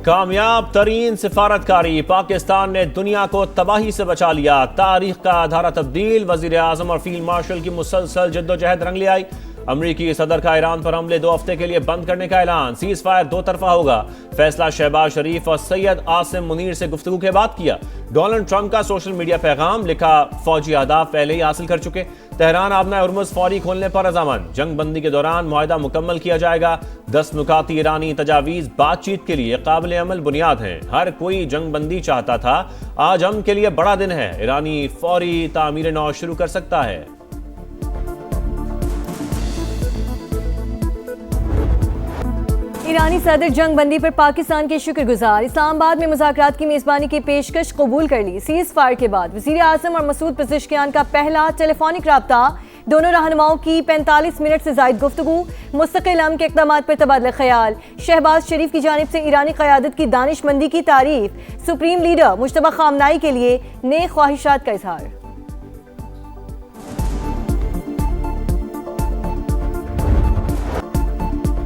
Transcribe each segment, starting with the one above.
कामयाब तरीन सिफारतकारी, पाकिस्तान ने दुनिया को तबाही से बचा लिया। तारीख का धारा तब्दील, वजीर आजम और फील्ड मार्शल की मुसलसल जद्दोजहद रंग ले आई। अमरीकी सदर का ईरान पर हमले 2 हफ्ते के लिए बंद करने का ऐलान। सीज फायर 2 तरफा होगा। फैसला शहबाज शरीफ और सैयद आसिम मुनीर से गुफ्तगू के बाद किया। डोनाल्ड ट्रंप का सोशल मीडिया पैगाम, लिखा फौजी अहदाफ पहले ही हासिल कर चुके। तेहरान आबना उर्मुज फौरी खोलने पर रजामंद। जंग बंदी के दौरान मुआहदा मुकम्मल किया जाएगा। 10 नुकाती ईरानी तजावीज बातचीत के लिए काबिल अमल बुनियाद हैं। हर कोई जंग बंदी चाहता था, आज हम के लिए बड़ा दिन है। ईरानी फौरी तामीर नौ शुरू कर सकता है। ईरानी सदर जंग बंदी पर पाकिस्तान के शुक्रगुजार। इस्लामाबाद में मुज़ाकरात की मेज़बानी की पेशकश कबूल कर ली। सीज फायर के बाद वज़ीर आज़म और मसूद पेज़ेश्कियान का पहला टेलीफोनिक रब्ता। दोनों रहनुमाओं की 45 मिनट से ज़ायद गुफ्तगू। मुस्तकिल अमन के इक़दामात पर तबादला ख्याल। शहबाज शरीफ की जानिब से ईरानी क़यादत की दानिशमंदी की तारीफ। सुप्रीम लीडर मुश्तबा खामनाई के लिए नेक ख्वाहिशात का इजहार।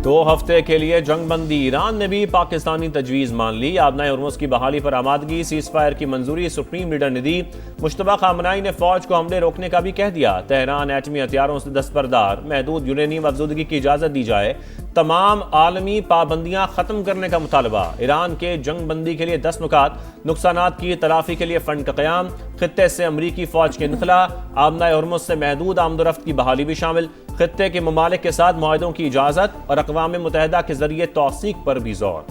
2 हफ्ते के लिए जंग बंदी। ईरान ने भी पाकिस्तानी तजवीज़ मान ली। आबना उर्मुज की बहाली पर आमादगी। सीज फायर की मंजूरी सुप्रीम लीडर ने दी। मुश्तबा खामनाई ने फौज को हमले रोकने का भी कह दिया। तेहरान एटमी हथियारों से दस्तबरदार। महदूद यूरेनियम अफजूदगी की इजाज़त दी जाए। तमाम आलमी पाबंदियां खत्म करने का मुतालबा। ईरान के जंग बंदी के लिए 10 नुकात। नुकसानात की तलाफी के लिए फंड का क़याम। खित्ते से अमरीकी फौज के इनखला। आबना उर्मुज से महदूद आमदोरफ्त की बहाली भी शामिल। खित्ते के ममालिक के साथ मुआहदों की इजाज़त और अक़वाम मुत्तहिदा के जरिए तौसीक पर भी जोर।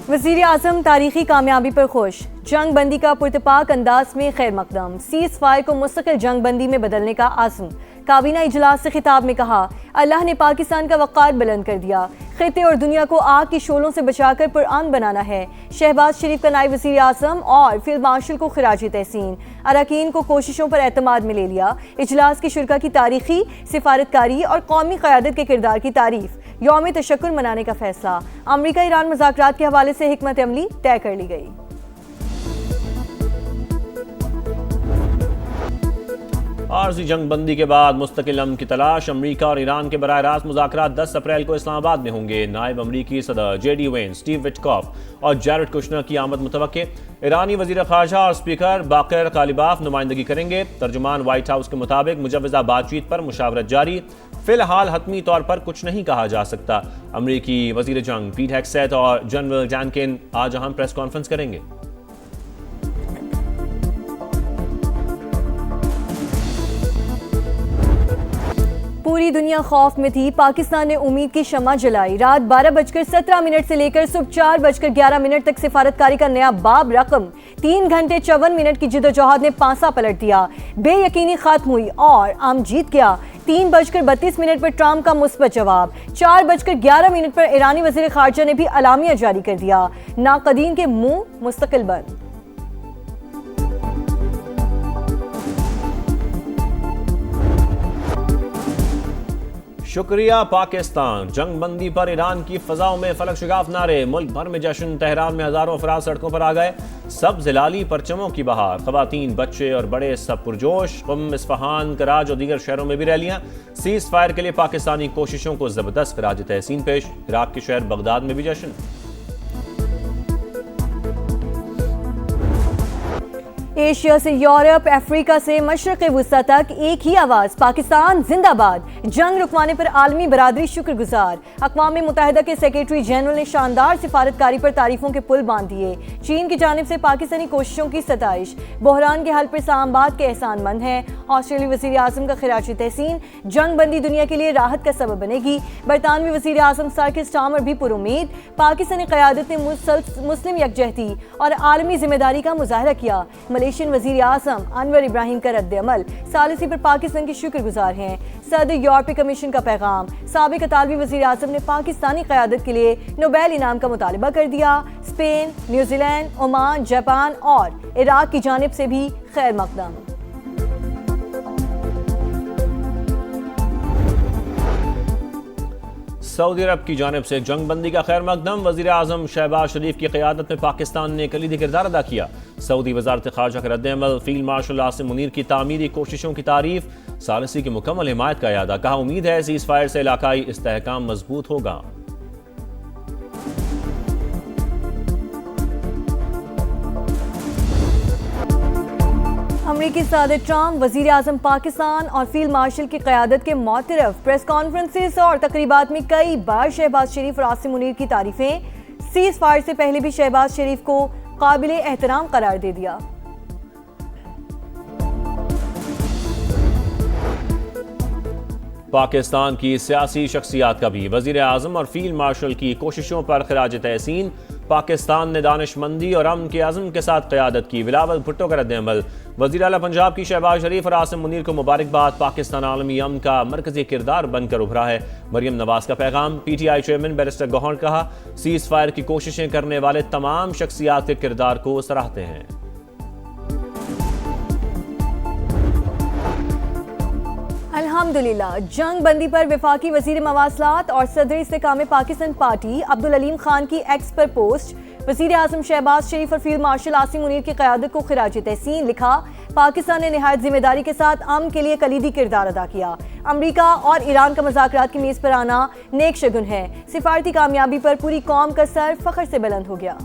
वज़ीर आज़म तारीखी कामयाबी पर खुश। जंग बंदी का पुरतपाक अंदाज में खैर मकदम। सीज फायर को मुस्तकिल जंग बंदी में बदलने का आज़म। काबीना इजलास से खिताब में कहा, अल्लाह ने पाकिस्तान का वक़ार बुलंद कर दिया। खित्ते और दुनिया को आग की शोलों से बचाकर पुरअमन बनाना है। शहबाज शरीफ का नायब वज़ीर आज़म और फील्ड मार्शल को खिराज तहसीन। अरकान को कोशिशों पर एतमाद में ले लिया। इजलास की शुरा की तारीखी सिफारतकारी और कौमी क़यादत के किरदार की तारीफ। यौम तशक्कुर मनाने का फैसला। अमरीका ईरान मुज़ाकरात के हवाले से हिकमत अमली तय कर ली गई। आर्जी जंग बंदी के बाद मुस्तकिल अमन की तलाश। अमरीका और ईरान के बराह रास्त मुज़ाकरात 10 अप्रैल को इस्लामाबाद में होंगे। नायब अमरीकी सदर JD वेंस, स्टीव विटकॉफ और जैरेड कुशनर की आमद मुतवक्के। ईरानी वज़ीर ख़ारजा और स्पीकर बाक़िर कालिबाफ नुमाइंदगी करेंगे। तर्जुमान व्हाइट हाउस के मुताबिक मुजव्वज़ा बातचीत पर मुशावरत जारी। फिलहाल हतमी तौर पर कुछ नहीं कहा जा सकता। अमरीकी वज़ीर जंग पीट हेगसेथ और जनरल डैनकिन आज अहम प्रेस कॉन्फ्रेंस करेंगे। पूरी दुनिया खौफ में थी। पाकिस्तान ने उम्मीद की शम्मा जलाई। रात 12:17 से लेकर सुबह 4:11 तक सिफारतकारी का नया बाब रकम। 3 घंटे 54 मिनट की जिद्दोजहद ने पांसा पलट दिया। बेयकीनी खत्म हुई और हम जीत गया। 3:32 पर ट्रंप का मुस्बत जवाब। 4:11 पर ईरानी वज़ीर ख़ारजा ने भी अलामिया जारी कर दिया। नाक़दीन के मुंह मुस्तकिल बंद। शुक्रिया पाकिस्तान। जंग बंदी पर ईरान की फजाओं में फलक शिगाफ नारे। मुल्क भर में जश्न। तेहरान में हजारों अफराद सड़कों पर आ गए। सब जिलाली परचमों की बहार। खवातीन, बच्चे और बड़े सब पुरजोश। क़ुम, इस्फहान, कराज और दीगर शहरों में भी रैलियां। सीज फायर के लिए पाकिस्तानी कोशिशों को जबरदस्त खिराज तहसीन पेश। इराक के शहर बगदाद में भी जश्न। एशिया से यूरोप, अफ्रीका से मशरक़ वुस्ता तक एक ही आवाज़, पाकिस्तान जिंदाबाद। जंग रुकवाने पर आलमी बरादरी शुक्रगुजार। अक़वाम मुत्तहिदा के सेक्रेटरी जनरल ने शानदार सिफारतकारी पर तारीफों के पुल बांध दिए। चीन की जानिब से पाकिस्तानी कोशिशों की सताइश। बहरान के हल पर इस्लामाबाद के एहसानमंद हैं। ऑस्ट्रेलियाई वज़ीर आज़म का खिराज तहसीन। जंग बंदी दुनिया के लिए राहत का सबब बनेगी। बरतानवी वज़ीर आज़म सर किर स्टार्मर भी पुरुमीद। पाकिस्तानी क़यादत ने मुस्लिम यकजहती और आलमी जिम्मेदारी का मुजाहरा किया। मलेशियन वज़ीर आज़म अनवर इब्राहिम का रद्द अमल। सालिसी पर पाकिस्तान के शुक्रगुजार हैं। सदर यूरोपीय कमीशन का पैगाम। साबिक इतालवी वज़ीर आज़म ने पाकिस्तानी क़यादत के लिए नोबेल इनाम का मुतालबा कर दिया। स्पेन, न्यूजीलैंड, ओमान, जापान और इराक की जानिब से भी खैर मकदम। सऊदी अरब की जानिब से जंग बंदी का खैर मकदम। वज़ीर आज़म शहबाज शरीफ की क़यादत में पाकिस्तान ने कलीदी किरदार अदा किया। सऊदी वज़ारत ख़ारजा का रद्द अमल। फील्ड मार्शल आसिम मुनीर की तामीरी कोशिशों की तारीफ। सालिसी की मुकम्मल हिमायत का इरादा। कहा उम्मीद है सीज फायर से इलाकाई इस्तेहकाम मजबूत होगा। अमेरिकी सदर ट्रंप, वजीर आजम पाकिस्तान और फील्ड मार्शल की क़यादत के मुतरफ प्रेस कॉन्फ्रेंसेस और तकरीबात में कई बार शहबाज शरीफ और आसिम मुनीर की तारीफें। सीज फायर से पहले भी शहबाज शरीफ को काबिल एहतराम करार दे दिया। पाकिस्तान की सियासी शख्सियात का भी वजीर आजम और फील्ड मार्शल की कोशिशों पर खराज तहसीन। पाकिस्तान ने दानिशमंदी और अमन के आज़म के साथ क़यादत की। बिलावल भुट्टो का रद्द-ए-अमल। वज़ीर आला पंजाब की शहबाज शरीफ और आसिम मुनीर को मुबारकबाद। पाकिस्तान आलमी अमन का मरकजी किरदार बनकर उभरा है। मरियम नवाज का पैगाम। PTI चेयरमैन बैरिस्टर गौहर कहा सीज फायर की कोशिशें करने वाले तमाम शख्सियात के किरदार को सराहते हैं। अल्हम्दुलिल्लाह, जंग बंदी पर वफाकी वजीर मवासलात और सदर इस्तेकाम पाकिस्तान पार्टी अब्दुल अलीम खान की एक्स पर पोस्ट। वजीर आजम शहबाज शरीफ और फील्ड मार्शल आसिम मुनीर की क़यादत को खिराज तहसीन। लिखा पाकिस्तान ने निहायत जिम्मेदारी के साथ अमन के लिए कलीदी किरदार अदा किया। अमरीका और ईरान का मुज़ाकरात की मेज़ पर आना नेक शगुन है। सिफारती कामयाबी पर पूरी कौम का सर फख्र से बुलंद हो गया।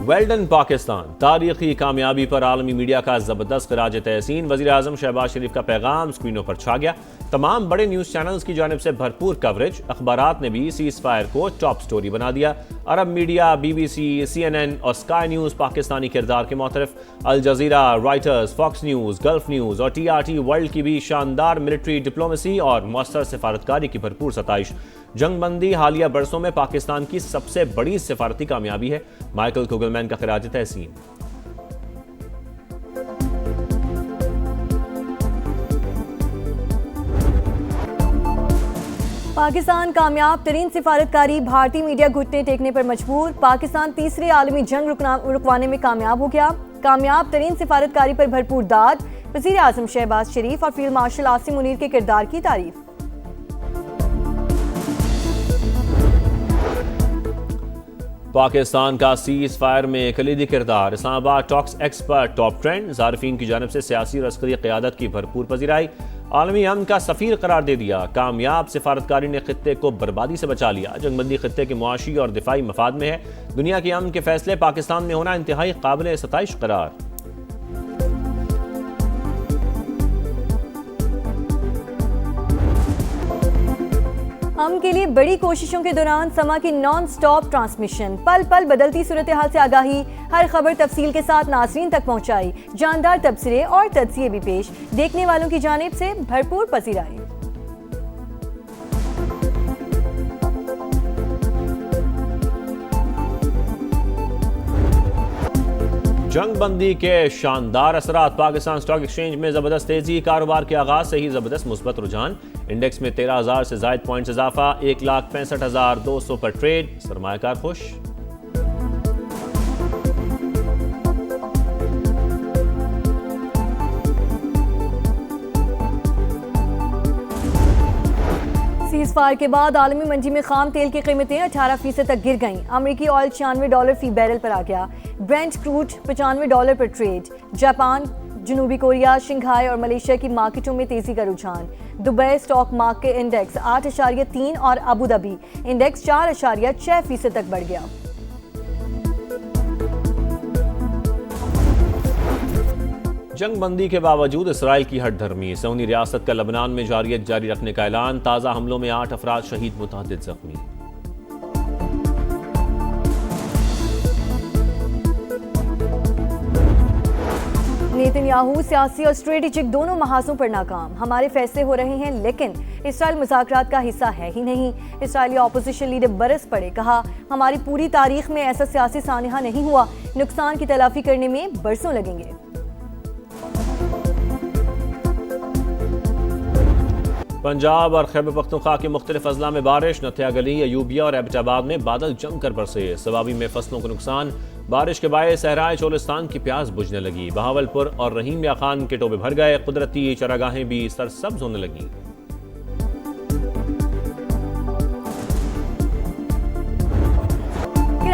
वेल्डन पाकिस्तान। तारीखी कामयाबी पर आलमी मीडिया का जबरदस्त खिराज तहसीन। वज़ीर आज़म शहबाज शरीफ का पैगाम स्क्रीनों पर छा गया। तमाम बड़े न्यूज़ चैनल्स की जानिब से भरपूर कवरेज। अखबारात ने भी सीज फायर को टॉप स्टोरी बना दिया। अरब मीडिया, BBC, CNN और स्काई न्यूज़ पाकिस्तानी किरदार के मुतरफ। Al Jazeera, Reuters, Fox News, Gulf News और TRT वर्ल्ड की भी शानदार मिलिट्री डिप्लोमेसी और मौसर सिफारतकारी की भरपूर सताइश। जंगबंदी हालिया बरसों में पाकिस्तान की सबसे बड़ी सिफारती कामयाबी है। माइकल कुगलमैन का खिराज तहसीन। पाकिस्तान कामयाब तरीन सिफारतकारी। भारतीय मीडिया घुटने टेकने पर मजबूर। पाकिस्तान तीसरी आलमी जंग रुकवाने में कामयाब हो गया। कामयाब तरीन सिफारतकारी पर भरपूर दाद। वज़ीर आज़म शहबाज शरीफ और फील्ड मार्शल आसिम मुनीर के किरदार की तारीफ। पाकिस्तान का सीज फायर में कलीदी किरदार। इस्लामाबाद टॉक्स एक्स पर टॉप ट्रेंड। ज़ारफीन की जानिब से सियासी और अस्करी क़यादत की भरपूर पजीराई। आलमी अमन का सफ़ीर करार दे दिया। कामयाब सिफारतकारी ने खित्ते को बर्बादी से बचा लिया। जंगबंदी खित्ते के मुआशी और दिफाई मफाद में है। दुनिया के अमन के फैसले पाकिस्तान में होना इंतहाई काबिल सताइश करार। हम के लिए बड़ी कोशिशों के दौरान समा की नॉन स्टॉप ट्रांसमिशन। पल पल बदलती सूरत हाल से आगाही। हर खबर तफसील के साथ नाज़रीन तक पहुंचाई। जानदार तबसरे और तज्ज़िये भी पेश। देखने वालों की जानिब से भरपूर पसीराई। जंगबंदी के शानदार असरात। पाकिस्तान स्टॉक एक्सचेंज में जबरदस्त तेजी। कारोबार के आगाज से ही जबरदस्त मुस्बत रुझान। इंडेक्स में 13,000 से जायद पॉइंट्स इजाफा। 1,65,200 पर ट्रेड। सरमायाकार खुश। सीज फायर के बाद आलमी मंडी में खाम तेल की कीमतें 18% तक गिर गईं। अमेरिकी ऑयल $96 फी बैरल पर आ गया। ब्रेंट क्रूड $95 पर ट्रेड। जापान, जनूबी कोरिया, शंघाई और मलेशिया की मार्केटों में तेजी का रुझान। दुबई स्टॉक मार्केट इंडेक्स 8.3 और अबू धाबी इंडेक्स 4.6% तक बढ़ गया। जंगबंदी के बावजूद इसराइल की हट धर्मी। सऊदी रियासत का लबनान में जारियत जारी रखने का ऐलान। ताज़ा हमलों में 8 अफराद शहीद, मुतअद्दिद जख्मी। नेतन्याहू सियासी और स्ट्रेटेजिक दोनों महाजों पर नाकाम। हमारे फैसले हो रहे हैं लेकिन इसराइल मुज़ाकरात का हिस्सा है ही नहीं। इसराइली ऑपोजिशन लीडर बरस पड़े। कहा हमारी पूरी तारीख में ऐसा सियासी सानहा नहीं हुआ। नुकसान की तलाफी करने में बरसों लगेंगे। पंजाब और खैबर पख्तूनख्वा के मुख्तलिफ अजला में बारिश। नथिया गली, अयूबिया और एबटाबाद में बादल जमकर बरसे। सवाबी में फसलों को नुकसान। बारिश के बायस सहराए चोलिस्तान की प्यास बुझने लगी। बहावलपुर और रहीम या खान के टोबे भर गए। कुदरती चरागाहें भी सरसब्ज होने लगी।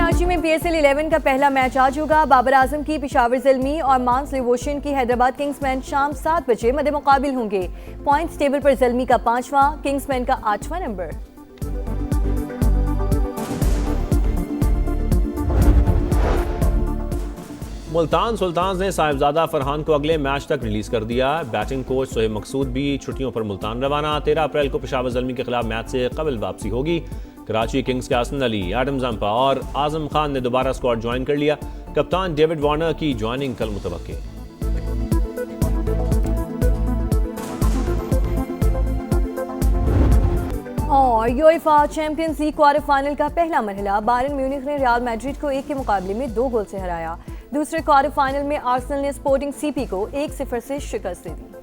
कराची में PSL 11 का पहला मैच आज होगा। बाबर आजम की पिशावर ज़ल्मी और मांस लिवोशन की हैदराबाद किंग्समैन शाम 7 बजे मद्दे मुकाबिल होंगे। पॉइंट्स टेबल पर ज़ल्मी का 5वां, किंग्समैन का 8वां नंबर। मुल्तान सुल्तान्स ने साहिबजादा फरहान को अगले मैच तक रिलीज कर दिया। बैटिंग कोच सोहेब मकसूद भी छुट्टियों पर मुल्तान रवाना। 13 अप्रैल को पेशावर ज़ल्मी के खिलाफ मैच से कबल वापसी होगी। कराची किंग्स के हसन अली, एडम जंपा और आजम खान ने दोबारा स्क्वाड ज्वाइन कर लिया। कप्तान डेविड वार्नर की ज्वाइनिंग कल मुतवक्के। और UEFA champions league quarter final का पहला मरहला बायर्न म्यूनिख ने रियल मैड्रिड को 1 के मुकाबले में 2 गोल से हराया। दूसरे क्वार्टर फाइनल में आर्सेनल ने स्पोर्टिंग CP को 1-0 से शिकस्त दे दी।